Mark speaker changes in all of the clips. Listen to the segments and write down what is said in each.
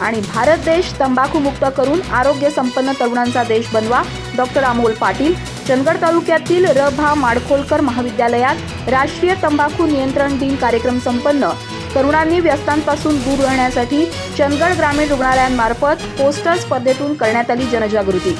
Speaker 1: आणि भारत देश तंबाखूमुक्त करून आरोग्य संपन्न तरुणांचा देश बनवा. डॉक्टर अमोल पाटील. चंदगड तालुक्यातील र.भा. माडखोलकर महाविद्यालयात राष्ट्रीय तंबाखू नियंत्रण दिन कार्यक्रम संपन्न. तरुणांनी व्यसनांपासून दूर राहण्यासाठी चंदगड ग्रामीण रुग्णालयांमार्फत पोस्टर स्पर्धेतून करण्यात आली जनजागृती.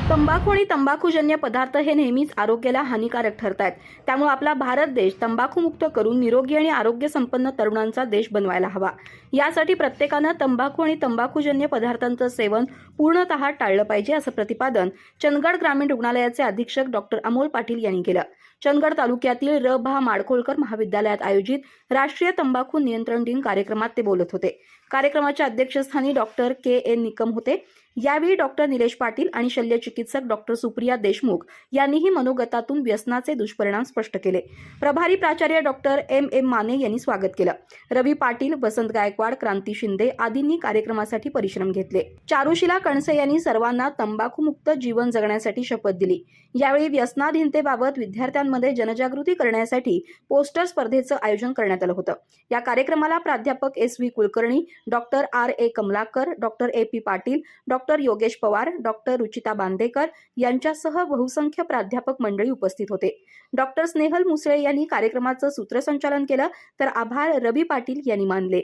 Speaker 1: तंबाखू आणि तंबाखूजन्य पदार्थ हे नेहमीच आरोग्याला हानिकारक ठरतात. त्यामुळे आपला भारत देश तंबाखूमुक्त करून निरोगी आणि आरोग्य संपन्न तरुणांचा देश बनवायला हवा. यासाठी प्रत्येकानं तंबाखू आणि तंबाखूजन्य पदार्थांचं सेवन पूर्णतः टाळलं पाहिजे, असं प्रतिपादन चंदगड ग्रामीण रुग्णालयाचे अधीक्षक डॉक्टर अमोल पाटील यांनी केलं. चंदगड तालुक्यातील र.भा. माडखोलकर महाविद्यालयात आयोजित राष्ट्रीय तंबाखू नियंत्रण दिन कार्यक्रमात ते बोलत होते. कार्यक्रमाच्या अध्यक्षस्थानी डॉक्टर के.एन. निकम होते. यावेळी डॉक्टर निलेश पाटील आणि शल्यचिकित्सक डॉक्टर सुप्रिया देशमुख यांनीही मनोगतातून व्यसनाचे दुष्परिणाम स्पष्ट केले. प्रभारी प्राचार्य डॉक्टर एम माने यांनी स्वागत केलं. रवी पाटील, वसंत गायकवाड, क्रांती शिंदे आदींनी कार्यक्रमासाठी परिश्रम घेतले. चारुशिला कणसे यांनी सर्वांना तंबाखूमुक्त जीवन जगण्यासाठी शपथ दिली. यावेळी व्यसनाधीनतेबाबत विद्यार्थ्यांमध्ये जनजागृती करण्यासाठी पोस्टर स्पर्धेचं आयोजन करण्यात आलं होतं. या कार्यक्रमाला प्राध्यापक S V. Kulkarni, doctor R A. Kamlakar, doctor A P. Patil, doctor Yogesh Pawar, doctor Ruchita Bandekar यांच्यासह बहुसंख्य प्राध्यापक मंडळी उपस्थित होते. डॉक्टर स्नेहल मुसळे यांनी कार्यक्रमाचं सूत्रसंचालन केलं, तर आभार रवी पाटील यांनी मानले.